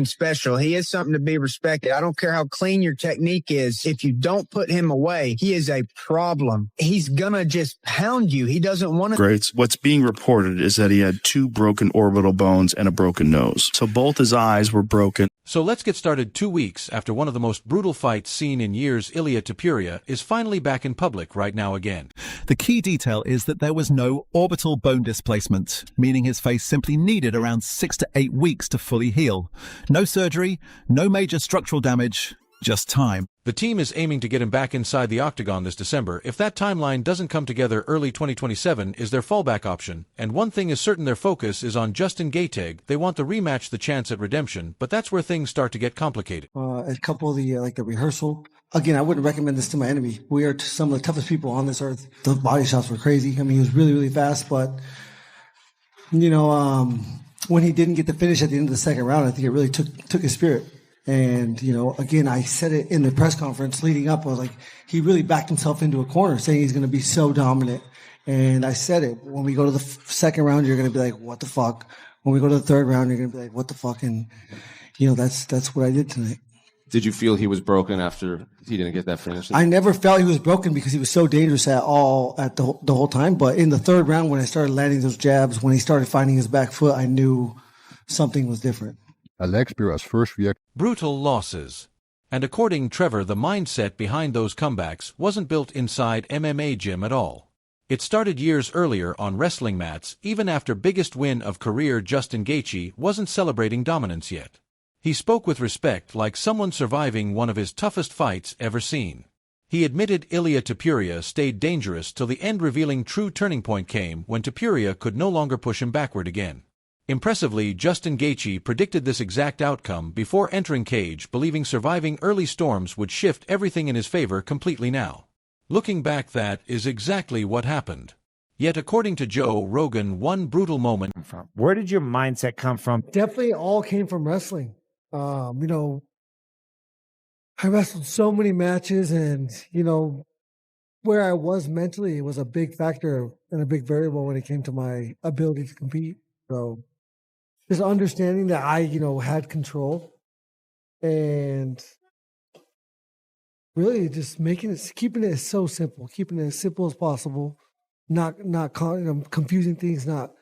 special. He is something to be respected. I don't care how clean your technique is. If you don't put him away, he is a problem. He's going to just pound you. He doesn't want to. Great. What's being reported is that he had 2 broken orbital bones and a broken nose. So both his eyes were broken. So let's get started. 2 weeks after one of the most brutal fights seen in years, Ilia Topuria is finally back in public right now again. The key detail is that there was no orbital bone displacement, meaning his face simply needed around 6 to 8 weeks to fully heal. No surgery, no major structural damage, just time. The team is aiming to get him back inside the octagon this December. If that timeline doesn't come together, early 2027 is their fallback option. And one thing is certain, their focus is on Justin Gaethje. They want the rematch, the chance at redemption, but that's where things start to get complicated. A couple of the rehearsal. Again, I wouldn't recommend this to my enemy. We are some of the toughest people on this earth. The body shots were crazy. I mean, he was really, really fast, but, when he didn't get the finish at the end of the second round, I think it really took his spirit. And, again, I said it in the press conference leading up. I was like, he really backed himself into a corner saying he's going to be so dominant. And I said it. When we go to the second round, you're going to be like, what the fuck? When we go to the third round, you're going to be like, what the fuck? And, that's what I did tonight. Did you feel he was broken after he didn't get that finish? I never felt he was broken because he was so dangerous at the whole time. But in the third round, when I started landing those jabs, when he started finding his back foot, I knew something was different. Alex Pira's first reaction. Brutal losses. And according to Trevor, the mindset behind those comebacks wasn't built inside MMA gym at all. It started years earlier on wrestling mats, even after biggest win of career Justin Gaethje wasn't celebrating dominance yet. He spoke with respect, like someone surviving one of his toughest fights ever seen. He admitted Ilia Topuria stayed dangerous till the end, revealing true turning point came when Topuria could no longer push him backward again. Impressively, Justin Gaethje predicted this exact outcome before entering cage, believing surviving early storms would shift everything in his favor completely now. Looking back, that is exactly what happened. Yet according to Joe Rogan, one brutal moment. Where did your mindset come from? Definitely all came from wrestling. I wrestled so many matches and, where I was mentally was a big factor and a big variable when it came to my ability to compete. So just understanding that I, had control and really just keeping it so simple, keeping it as simple as possible, not confusing things, not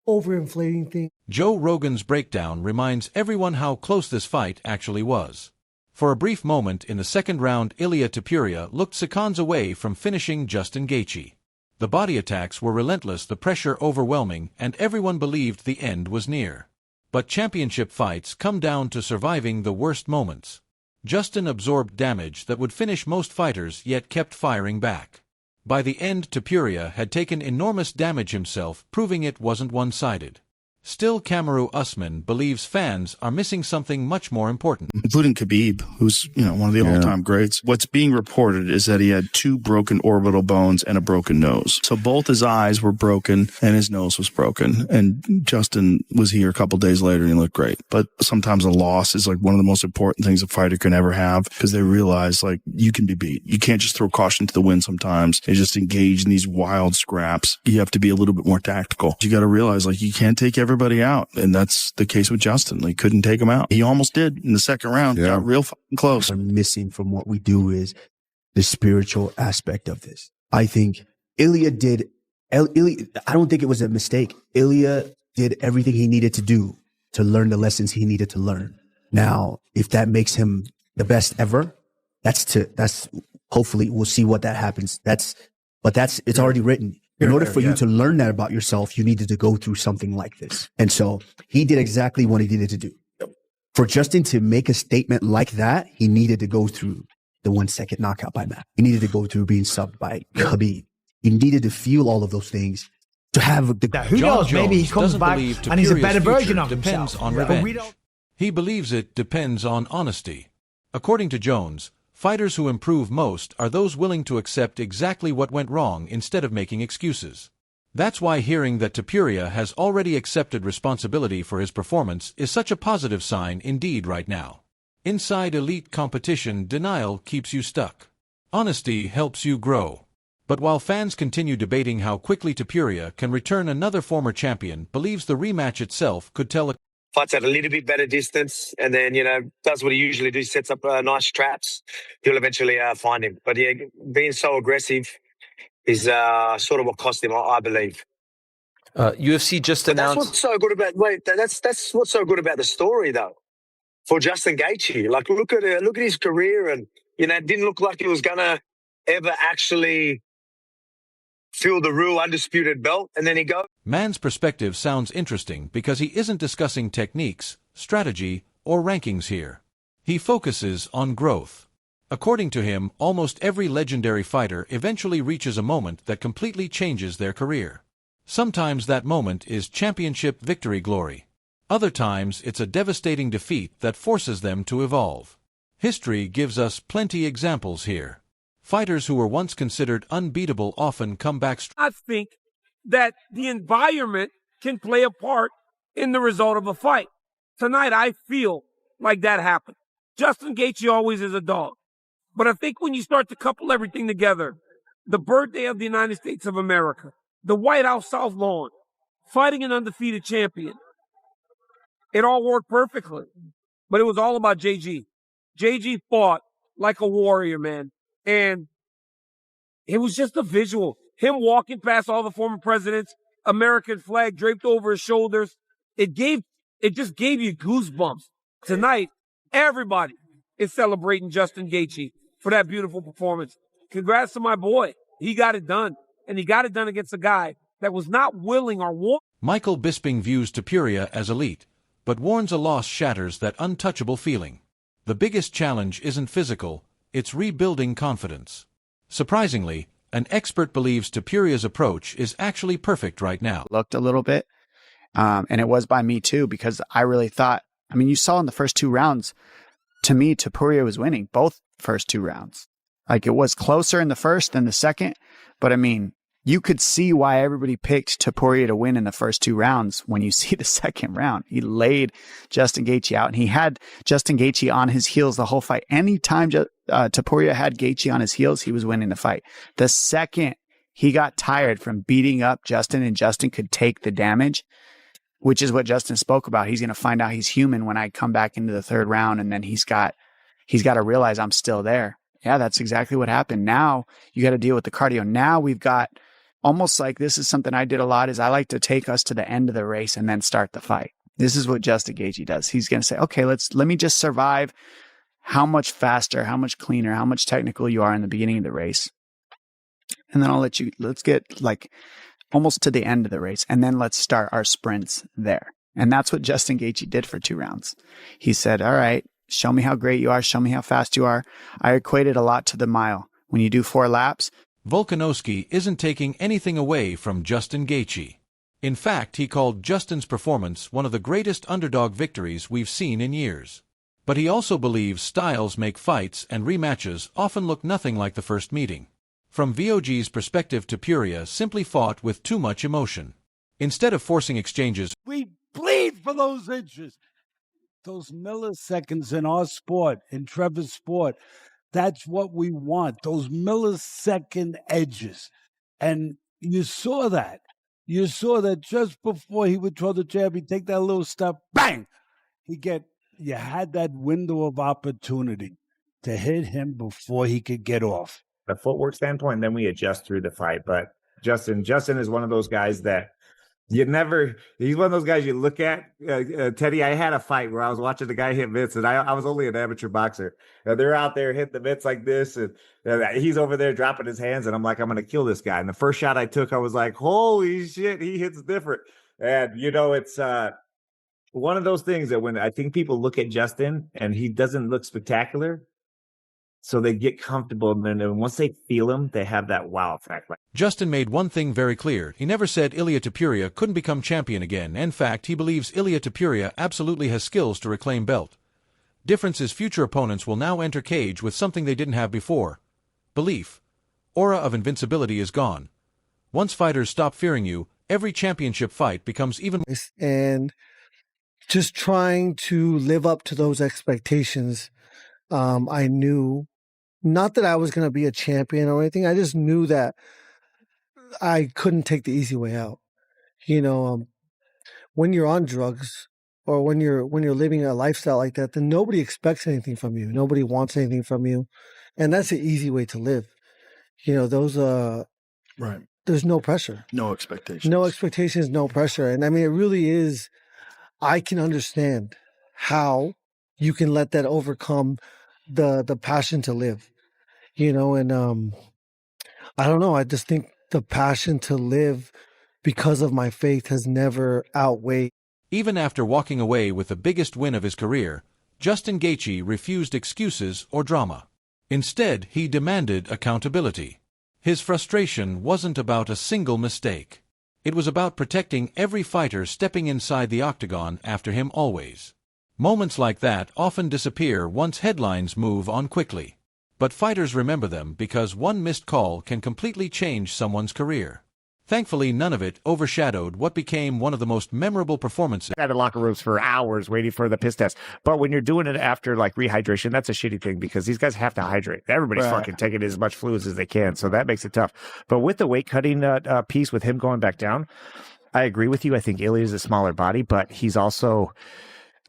overinflating things. Joe Rogan's breakdown reminds everyone how close this fight actually was. For a brief moment in the second round, Ilia Topuria looked seconds away from finishing Justin Gaethje. The body attacks were relentless, the pressure overwhelming, and everyone believed the end was near. But championship fights come down to surviving the worst moments. Justin absorbed damage that would finish most fighters, yet kept firing back. By the end, Topuria had taken enormous damage himself, proving it wasn't one-sided. Still, Kamaru Usman believes fans are missing something much more important. Including Khabib, who's, one of the all-time greats. What's being reported is that he had 2 broken orbital bones and a broken nose. So both his eyes were broken and his nose was broken. And Justin was here a couple days later and he looked great. But sometimes a loss is like one of the most important things a fighter can ever have, because they realize you can be beat. You can't just throw caution to the wind sometimes and just engage in these wild scraps. You have to be a little bit more tactical. You got to realize you can't take everybody out. And that's the case with Justin. He couldn't take him out. He almost did in the second round. Got real fucking close. What I'm missing from what we do is the spiritual aspect of this. I think I don't think it was a mistake. Ilia did everything he needed to do to learn the lessons he needed to learn. Now, if that makes him the best ever, that's hopefully we'll see what that happens. It's already written. In order for you to learn that about yourself, you needed to go through something like this. And so he did exactly what he needed to do. For Justin to make a statement like that, he needed to go through the 1-second knockout by Matt. He needed to go through being subbed by Khabib. He needed to feel all of those things to have the. Who knows? Maybe he comes back and he's a better version of depends himself. On revenge. He believes it depends on honesty. According to Jones, fighters who improve most are those willing to accept exactly what went wrong instead of making excuses. That's why hearing that Topuria has already accepted responsibility for his performance is such a positive sign indeed right now. Inside elite competition, denial keeps you stuck. Honesty helps you grow. But while fans continue debating how quickly Topuria can return, another former champion believes the rematch itself could tell a fights at a little bit better distance, and then, does what he usually does, sets up nice traps, he'll eventually find him. But yeah, being so aggressive is sort of what cost him, I believe. UFC just announced. That's what's so good about. That's what's so good about the story, though, for Justin Gaethje. Like, look at his career, and it didn't look like he was gonna ever actually fill the real undisputed belt, and then he goes. Man's perspective sounds interesting because he isn't discussing techniques, strategy, or rankings here. He focuses on growth. According to him, almost every legendary fighter eventually reaches a moment that completely changes their career. Sometimes that moment is championship victory glory. Other times it's a devastating defeat that forces them to evolve. History gives us plenty examples here. Fighters who were once considered unbeatable often come back. I think that the environment can play a part in the result of a fight. Tonight, I feel like that happened. Justin Gaethje always is a dog. But I think when you start to couple everything together, the birthday of the United States of America, the White House South Lawn, fighting an undefeated champion, it all worked perfectly. But it was all about JG. JG fought like a warrior, man. And it was just a visual. Him walking past all the former presidents, American flag draped over his shoulders. It just gave you goosebumps. Tonight, everybody is celebrating Justin Gaethje for that beautiful performance. Congrats to my boy. He got it done. And he got it done against a guy that was not willing or wanting. Michael Bisping views Topuria as elite, but warns a loss shatters that untouchable feeling. The biggest challenge isn't physical, it's rebuilding confidence. Surprisingly, an expert believes Topuria's approach is actually perfect right now. Looked a little bit, and it was by me too, because I really thought, you saw in the first 2 rounds, to me, Topuria was winning both first 2 rounds. Like, it was closer in the first than the second, but you could see why everybody picked Topuria to win in the first 2 rounds when you see the second round. He laid Justin Gaethje out, and he had Justin Gaethje on his heels the whole fight. Anytime Topuria had Gaethje on his heels, he was winning the fight. The second he got tired from beating up Justin and Justin could take the damage, which is what Justin spoke about. He's going to find out he's human when I come back into the 3rd round, and then he's got to realize I'm still there. Yeah, that's exactly what happened. Now you got to deal with the cardio. Now we've got almost like, this is something I did a lot, is I like to take us to the end of the race and then start the fight. This is what Justin Gaethje does. He's going to say, okay, let me just survive how much faster, how much cleaner, how much technical you are in the beginning of the race. And then let's get like almost to the end of the race. And then let's start our sprints there. And that's what Justin Gaethje did for 2 rounds. He said, all right, show me how great you are. Show me how fast you are. I equated a lot to the mile. When you do 4 laps. Volkanovski isn't taking anything away from Justin Gaethje. In fact, he called Justin's performance one of the greatest underdog victories we've seen in years. But he also believes styles make fights, and rematches often look nothing like the first meeting. From VOG's perspective, Topuria simply fought with too much emotion. Instead of forcing exchanges, we bleed for those inches. Those milliseconds in our sport, in Trevor's sport, that's what we want, those millisecond edges. And you saw that. You saw that just before he would throw the jab, he'd take that little step, bang! You had that window of opportunity to hit him before he could get off. The footwork standpoint, then we adjust through the fight. But Justin is one of those guys that he's one of those guys you look at. Teddy, I had a fight where I was watching the guy hit mitts, and I was only an amateur boxer. They're out there hitting the mitts like this, and he's over there dropping his hands, and I'm like, I'm going to kill this guy. And the first shot I took, I was like, holy shit, he hits different. And, it's one of those things that when I think people look at Justin and he doesn't look spectacular, so they get comfortable, and then once they feel him, they have that wow effect. Justin made one thing very clear. He never said Ilia Topuria couldn't become champion again. In fact, he believes Ilia Topuria absolutely has skills to reclaim belt. Difference is future opponents will now enter cage with something they didn't have before. Belief. Aura of invincibility is gone. Once fighters stop fearing you, every championship fight becomes even... And just trying to live up to those expectations. I knew, not that I was going to be a champion or anything. I just knew that I couldn't take the easy way out. When you're on drugs or when you're living a lifestyle like that, then nobody expects anything from you. Nobody wants anything from you. And that's an easy way to live. Those right. There's no pressure. No expectations. No expectations, no pressure. And I mean, it really is, I can understand how you can let that overcome the passion to live. And I don't know, I just think the passion to live because of my faith has never outweighed. Even after walking away with the biggest win of his career, Justin Gaethje refused excuses or drama. Instead, he demanded accountability. His frustration wasn't about a single mistake. It was about protecting every fighter stepping inside the octagon after him always. Moments like that often disappear once headlines move on quickly. But fighters remember them because one missed call can completely change someone's career. Thankfully, none of it overshadowed what became one of the most memorable performances. I had in locker rooms for hours waiting for the piss test. But when you're doing it after like rehydration, that's a shitty thing because these guys have to hydrate. Everybody's fucking taking as much fluids as they can, so that makes it tough. But with the weight cutting piece, with him going back down, I agree with you. I think Ilia is a smaller body, but he's also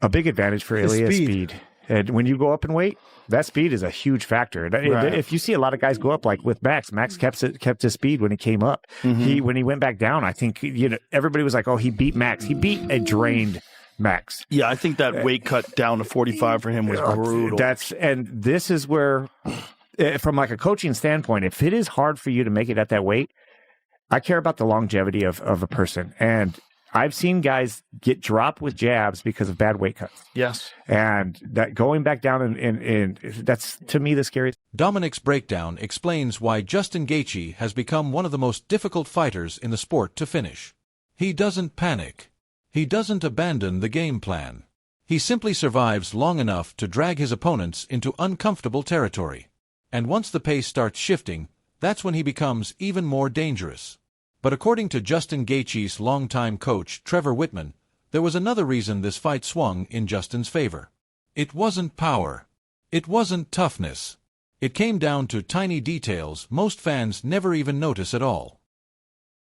a big advantage for Ilia's speed. And when you go up in weight, that speed is a huge factor. If you see a lot of guys go up, like with Max kept his speed when he came up. When he went back down, I think everybody was like, "Oh, he beat Max. He beat a drained Max." Yeah, I think that weight cut down to 45 for him was brutal. And this is where, from like a coaching standpoint, if it is hard for you to make it at that weight, I care about the longevity of a person. And I've seen guys get dropped with jabs because of bad weight cuts. Yes. And that going back down and that's, to me, the scariest. Dominic's breakdown explains why Justin Gaethje has become one of the most difficult fighters in the sport to finish. He doesn't panic. He doesn't abandon the game plan. He simply survives long enough to drag his opponents into uncomfortable territory. And once the pace starts shifting, that's when he becomes even more dangerous. But according to Justin Gaethje's longtime coach, Trevor Whitman, there was another reason this fight swung in Justin's favor. It wasn't power. It wasn't toughness. It came down to tiny details most fans never even notice at all.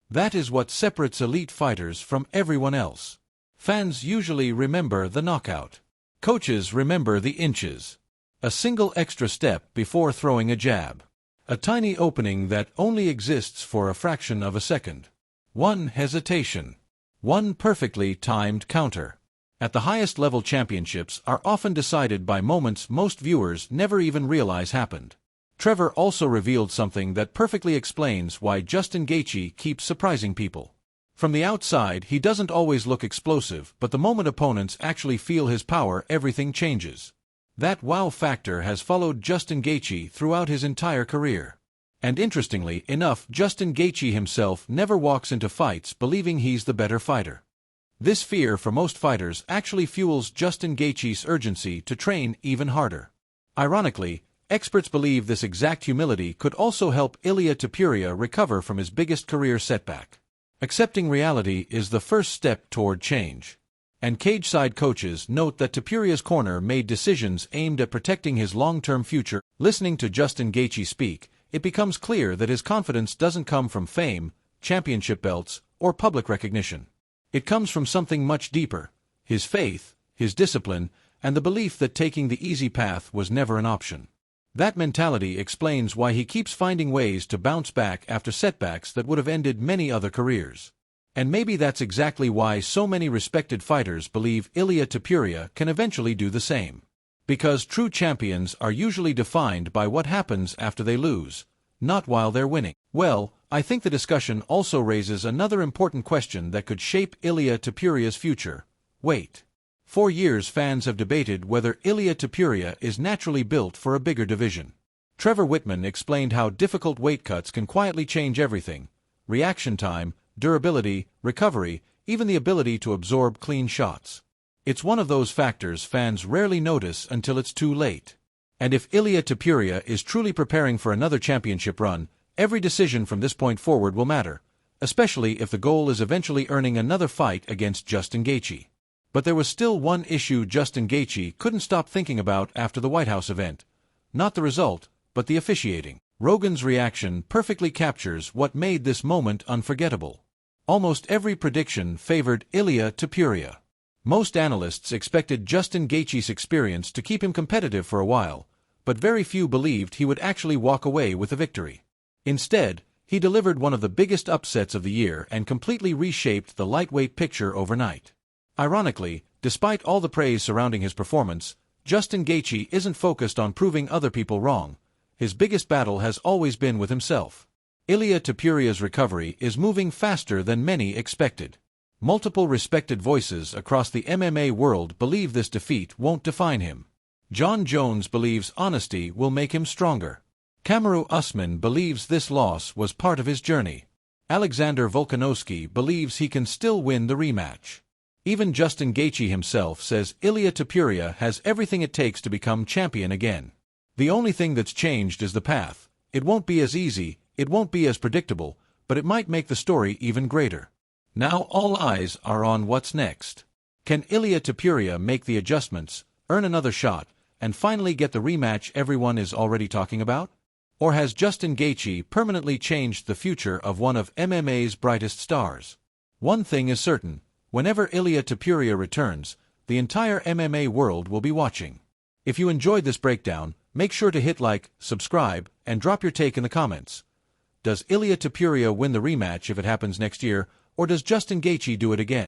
That is what separates elite fighters from everyone else. Fans usually remember the knockout. Coaches remember the inches. A single extra step before throwing a jab. A tiny opening that only exists for a fraction of a second. One hesitation. One perfectly timed counter. At the highest level, championships are often decided by moments most viewers never even realize happened. Trevor also revealed something that perfectly explains why Justin Gaethje keeps surprising people. From the outside, he doesn't always look explosive, but the moment opponents actually feel his power, everything changes. That wow factor has followed Justin Gaethje throughout his entire career. And interestingly enough, Justin Gaethje himself never walks into fights believing he's the better fighter. This fear for most fighters actually fuels Justin Gaethje's urgency to train even harder. Ironically, experts believe this exact humility could also help Ilia Topuria recover from his biggest career setback. Accepting reality is the first step toward change. And cage-side coaches note that Topuria's corner made decisions aimed at protecting his long-term future. Listening to Justin Gaethje speak, it becomes clear that his confidence doesn't come from fame, championship belts, or public recognition. It comes from something much deeper: his faith, his discipline, and the belief that taking the easy path was never an option. That mentality explains why he keeps finding ways to bounce back after setbacks that would have ended many other careers. And maybe that's exactly why so many respected fighters believe Ilia Topuria can eventually do the same. Because true champions are usually defined by what happens after they lose, not while they're winning. Well, I think the discussion also raises another important question that could shape Ilia Topuria's future. Wait. For years fans have debated whether Ilia Topuria is naturally built for a bigger division. Trevor Whitman explained how difficult weight cuts can quietly change everything: reaction time, durability, recovery, even the ability to absorb clean shots. It's one of those factors fans rarely notice until it's too late. And if Ilia Topuria is truly preparing for another championship run, every decision from this point forward will matter, especially if the goal is eventually earning another fight against Justin Gaethje. But there was still one issue Justin Gaethje couldn't stop thinking about after the White House event. Not the result, but the officiating. Rogan's reaction perfectly captures what made this moment unforgettable. Almost every prediction favored Ilia Topuria. Most analysts expected Justin Gaethje's experience to keep him competitive for a while, but very few believed he would actually walk away with a victory. Instead, he delivered one of the biggest upsets of the year and completely reshaped the lightweight picture overnight. Ironically, despite all the praise surrounding his performance, Justin Gaethje isn't focused on proving other people wrong. His biggest battle has always been with himself. Ilia Topuria's recovery is moving faster than many expected. Multiple respected voices across the MMA world believe this defeat won't define him. John Jones believes honesty will make him stronger. Kamaru Usman believes this loss was part of his journey. Alexander Volkanovski believes he can still win the rematch. Even Justin Gaethje himself says Ilia Topuria has everything it takes to become champion again. The only thing that's changed is the path. It won't be as easy, it won't be as predictable, but it might make the story even greater. Now all eyes are on what's next. Can Ilia Topuria make the adjustments, earn another shot, and finally get the rematch everyone is already talking about? Or has Justin Gaethje permanently changed the future of one of MMA's brightest stars? One thing is certain, whenever Ilia Topuria returns, the entire MMA world will be watching. If you enjoyed this breakdown, make sure to hit like, subscribe, and drop your take in the comments. Does Ilia Topuria win the rematch if it happens next year, or does Justin Gaethje do it again?